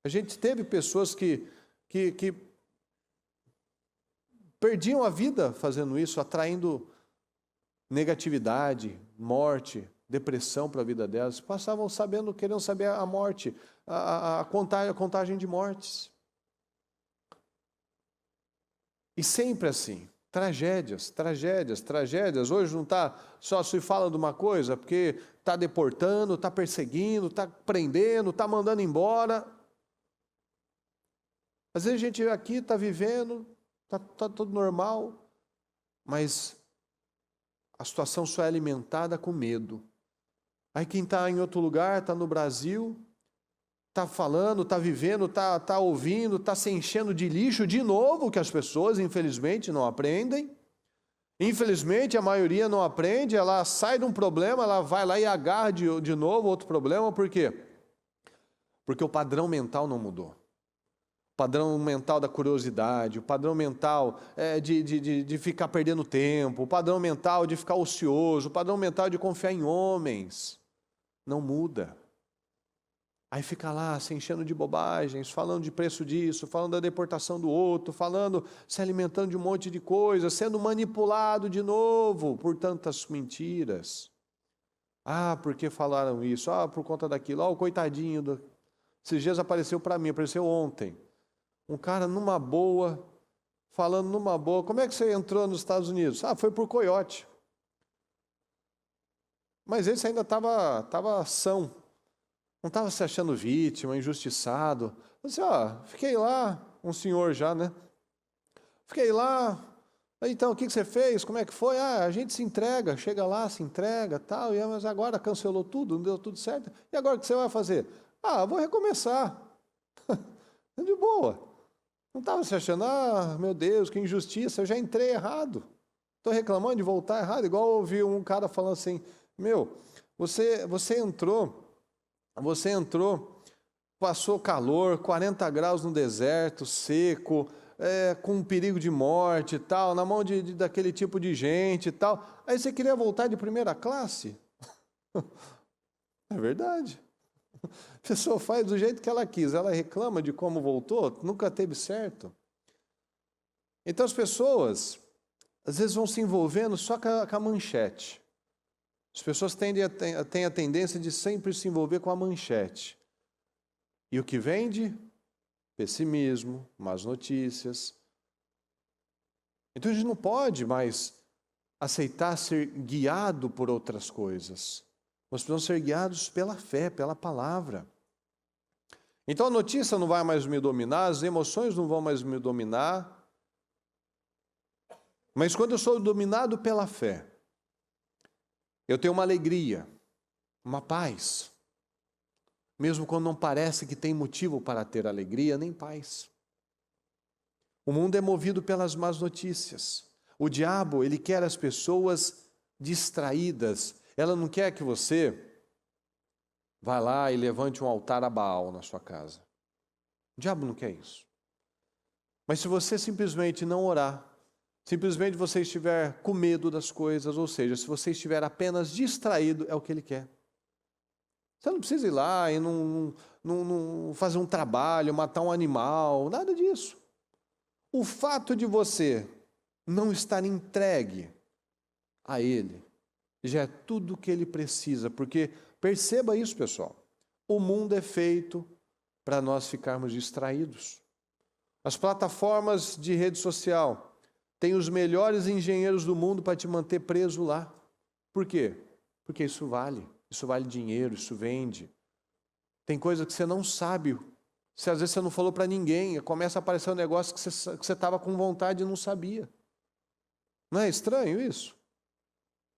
A gente teve pessoas que perdiam a vida fazendo isso, atraindo negatividade, morte, depressão para a vida delas. Passavam querendo saber a morte, a contagem de mortes. E sempre assim, tragédias, tragédias, tragédias. Hoje não está só se fala de uma coisa, porque está deportando, está perseguindo, está prendendo, está mandando embora. Às vezes a gente aqui está vivendo, está tudo normal, mas a situação só é alimentada com medo. Aí quem está em outro lugar, está no Brasil, está falando, está vivendo, está ouvindo, está se enchendo de lixo de novo, que as pessoas, infelizmente, não aprendem. Infelizmente, a maioria não aprende, ela sai de um problema, ela vai lá e agarra de novo outro problema. Por quê? Porque o padrão mental não mudou. O padrão mental da curiosidade, o padrão mental de ficar perdendo tempo, o padrão mental de ficar ocioso, o padrão mental de confiar em homens, não muda. Aí fica lá se enchendo de bobagens, falando de preço disso, falando da deportação do outro, se alimentando de um monte de coisa, sendo manipulado de novo por tantas mentiras. Ah, porque falaram isso? Ah, por conta daquilo. Ah, o coitadinho. Esses dias apareceu ontem. Um cara numa boa, falando numa boa. Como é que você entrou nos Estados Unidos? Ah, foi por coiote. Mas esse ainda estava são. Não estava se achando vítima, injustiçado. Você, fiquei lá, um senhor já, né? Fiquei lá. Então, o que você fez? Como é que foi? Ah, a gente se entrega, chega lá, se entrega, tal. Mas agora cancelou tudo, não deu tudo certo. E agora o que você vai fazer? Ah, vou recomeçar. De boa. Não estava se achando, meu Deus, que injustiça, eu já entrei errado. Estou reclamando de voltar errado. Igual eu ouvi um cara falando assim, você entrou, passou calor, 40 graus no deserto, seco, com perigo de morte e tal, na mão daquele tipo de gente e tal. Aí você queria voltar de primeira classe? É verdade. A pessoa faz do jeito que ela quis, ela reclama de como voltou, nunca teve certo. Então as pessoas, às vezes, vão se envolvendo só com a manchete. As pessoas têm a tendência de sempre se envolver com a manchete. E o que vende? Pessimismo, más notícias. Então a gente não pode mais aceitar ser guiado por outras coisas. Nós precisamos ser guiados pela fé, pela palavra. Então a notícia não vai mais me dominar, as emoções não vão mais me dominar. Mas quando eu sou dominado pela fé, eu tenho uma alegria, uma paz. Mesmo quando não parece que tem motivo para ter alegria nem paz. O mundo é movido pelas más notícias. O diabo, ele quer as pessoas distraídas. Ela não quer que você vá lá e levante um altar a Baal na sua casa. O diabo não quer isso. Mas se você simplesmente não orar, simplesmente você estiver com medo das coisas, ou seja, se você estiver apenas distraído, é o que ele quer. Você não precisa ir lá e não fazer um trabalho, matar um animal, nada disso. O fato de você não estar entregue a ele, já é tudo o que ele precisa, porque perceba isso, pessoal, o mundo é feito para nós ficarmos distraídos. As plataformas de rede social têm os melhores engenheiros do mundo para te manter preso lá. Por quê? Porque isso vale dinheiro, isso vende. Tem coisa que você não sabe, se às vezes você não falou para ninguém, começa a aparecer um negócio que você estava com vontade e não sabia. Não é estranho isso?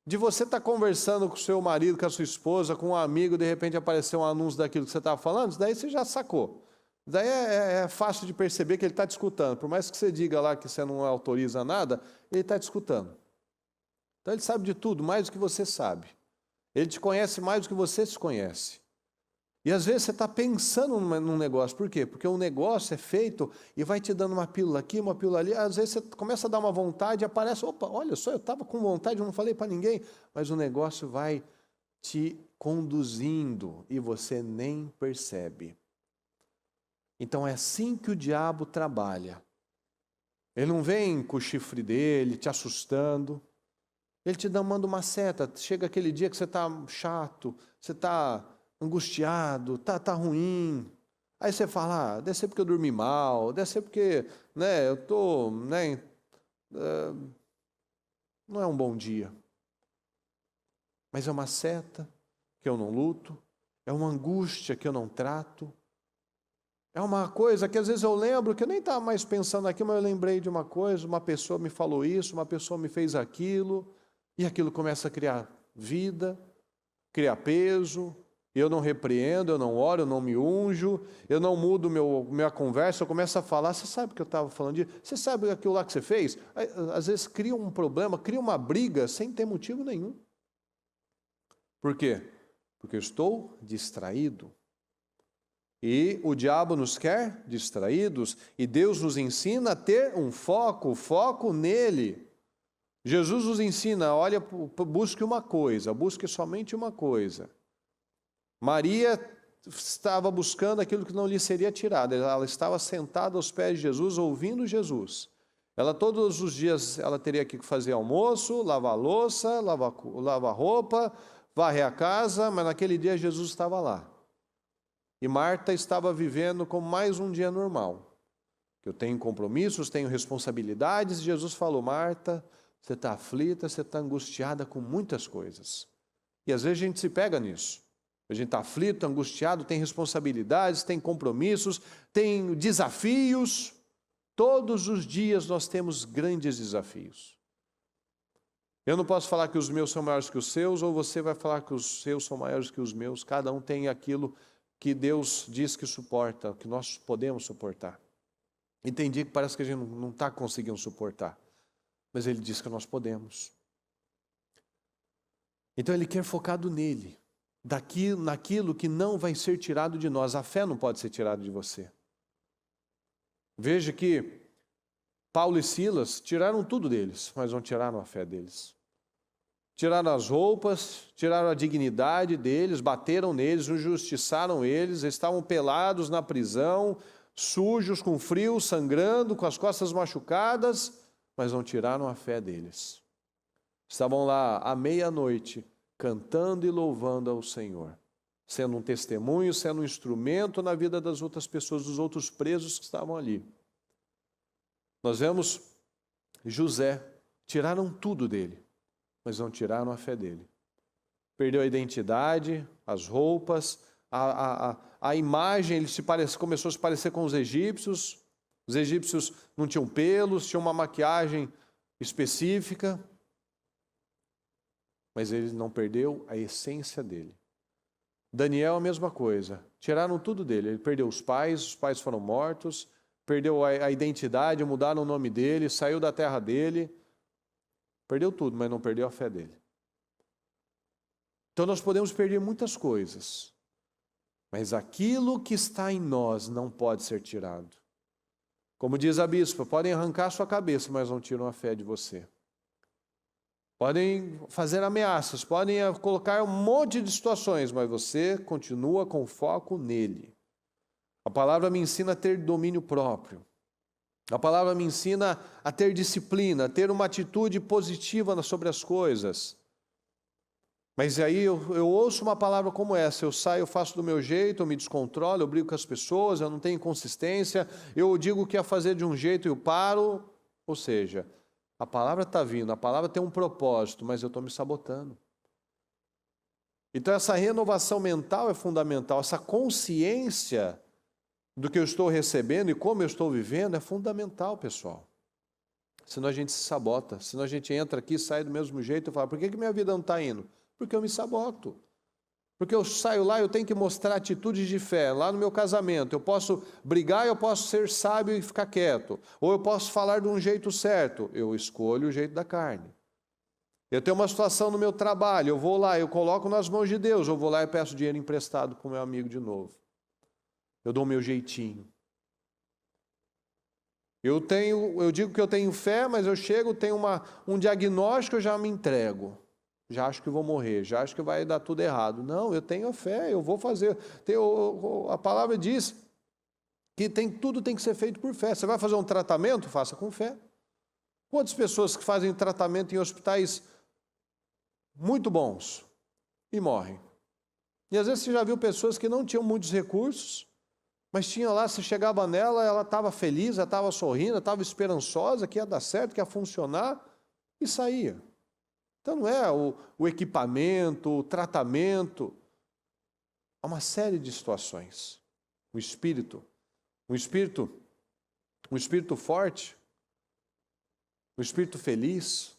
De você estar conversando com o seu marido, com a sua esposa, com um amigo, de repente apareceu um anúncio daquilo que você estava falando, daí você já sacou. Daí é fácil de perceber que ele está te escutando. Por mais que você diga lá que você não autoriza nada, ele está te escutando. Então ele sabe de tudo, mais do que você sabe. Ele te conhece mais do que você se conhece. E às vezes você está pensando num negócio. Por quê? Porque o negócio é feito e vai te dando uma pílula aqui, uma pílula ali. Às vezes você começa a dar uma vontade e aparece, opa, olha só, eu estava com vontade, eu não falei para ninguém. Mas o negócio vai te conduzindo e você nem percebe. Então é assim que o diabo trabalha. Ele não vem com o chifre dele, te assustando. Ele te manda uma seta. Chega aquele dia que você está chato, você está angustiado, tá ruim. Aí você fala, deve ser porque eu dormi mal, deve ser porque eu estou... não é um bom dia. Mas é uma seta que eu não luto, é uma angústia que eu não trato. É uma coisa que às vezes eu lembro, que eu nem estava mais pensando aqui, mas eu lembrei de uma coisa, uma pessoa me falou isso, uma pessoa me fez aquilo, e aquilo começa a criar vida, criar peso, eu não repreendo, eu não oro, eu não me unjo, eu não mudo minha conversa, eu começo a falar, você sabe o que eu estava falando disso? Você sabe aquilo lá que você fez? Às vezes cria um problema, cria uma briga sem ter motivo nenhum. Por quê? Porque eu estou distraído. E o diabo nos quer distraídos, e Deus nos ensina a ter um foco nele. Jesus nos ensina, olha, busque uma coisa, busque somente uma coisa. Maria estava buscando aquilo que não lhe seria tirado, ela estava sentada aos pés de Jesus, ouvindo Jesus. Ela todos os dias ela teria que fazer almoço, lavar louça, lavar roupa, varrer a casa, mas naquele dia Jesus estava lá. E Marta estava vivendo como mais um dia normal. Eu tenho compromissos, tenho responsabilidades. E Jesus falou, Marta, você está aflita, você está angustiada com muitas coisas. E às vezes a gente se pega nisso. A gente está aflito, angustiado, tem responsabilidades, tem compromissos, tem desafios. Todos os dias nós temos grandes desafios. Eu não posso falar que os meus são maiores que os seus, ou você vai falar que os seus são maiores que os meus. Cada um tem aquilo que Deus diz que suporta, que nós podemos suportar. E tem dia que parece que a gente não está conseguindo suportar, mas Ele diz que nós podemos. Então Ele quer focado nele, naquilo que não vai ser tirado de nós. A fé não pode ser tirada de você. Veja que Paulo e Silas tiraram tudo deles, mas não tiraram a fé deles. Tiraram as roupas, tiraram a dignidade deles, bateram neles, injustiçaram eles, estavam pelados na prisão, sujos, com frio, sangrando, com as costas machucadas, mas não tiraram a fé deles. Estavam lá à meia-noite, cantando e louvando ao Senhor, sendo um testemunho, sendo um instrumento na vida das outras pessoas, dos outros presos que estavam ali. Nós vemos José, tiraram tudo dele, mas não tiraram a fé dele. Perdeu a identidade, as roupas, a imagem, ele começou a se parecer com os egípcios. Os egípcios não tinham pelos, tinham uma maquiagem específica, mas ele não perdeu a essência dele. Daniel, a mesma coisa, tiraram tudo dele, ele perdeu os pais foram mortos, perdeu a identidade, mudaram o nome dele, saiu da terra dele, perdeu tudo, mas não perdeu a fé dele. Então nós podemos perder muitas coisas, mas aquilo que está em nós não pode ser tirado. Como diz a bispa, podem arrancar sua cabeça, mas não tiram a fé de você. Podem fazer ameaças, podem colocar um monte de situações, mas você continua com foco nele. A palavra me ensina a ter domínio próprio. A palavra me ensina a ter disciplina, a ter uma atitude positiva sobre as coisas. Mas aí eu ouço uma palavra como essa, eu saio, eu faço do meu jeito, eu me descontrolo, eu brigo com as pessoas, eu não tenho consistência, eu digo que ia fazer de um jeito e eu paro. Ou seja, a palavra está vindo, a palavra tem um propósito, mas eu estou me sabotando. Então essa renovação mental é fundamental, essa consciência do que eu estou recebendo e como eu estou vivendo é fundamental, pessoal. Senão a gente se sabota, senão a gente entra aqui, sai do mesmo jeito e fala, por que minha vida não está indo? Porque eu me saboto. Porque eu saio lá, eu tenho que mostrar atitudes de fé. Lá no meu casamento, eu posso brigar, eu posso ser sábio e ficar quieto. Ou eu posso falar de um jeito certo. Eu escolho o jeito da carne. Eu tenho uma situação no meu trabalho, eu vou lá, eu coloco nas mãos de Deus, eu vou lá e peço dinheiro emprestado para o meu amigo de novo. Eu dou o meu jeitinho. Eu digo que eu tenho fé, mas eu chego, tenho um diagnóstico, eu já me entrego. Já acho que vou morrer, já acho que vai dar tudo errado. Não, eu tenho fé, eu vou fazer. A palavra diz tudo tem que ser feito por fé. Você vai fazer um tratamento? Faça com fé. Quantas pessoas que fazem tratamento em hospitais muito bons e morrem? E às vezes você já viu pessoas que não tinham muitos recursos, mas tinha lá, se chegava nela, ela estava feliz, ela estava sorrindo, estava esperançosa que ia dar certo, que ia funcionar, e saía. Então não é o equipamento, o tratamento. Há uma série de situações. Um espírito forte, um espírito feliz,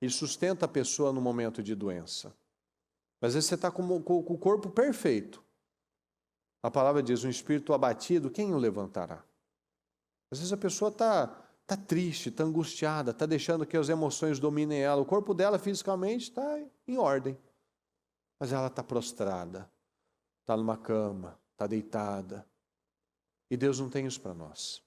ele sustenta a pessoa no momento de doença. Mas às vezes você está com o corpo perfeito. A palavra diz, um espírito abatido, quem o levantará? Às vezes a pessoa está triste, está angustiada, está deixando que as emoções dominem ela. O corpo dela fisicamente está em ordem, mas ela está prostrada, está numa cama, está deitada. E Deus não tem isso para nós.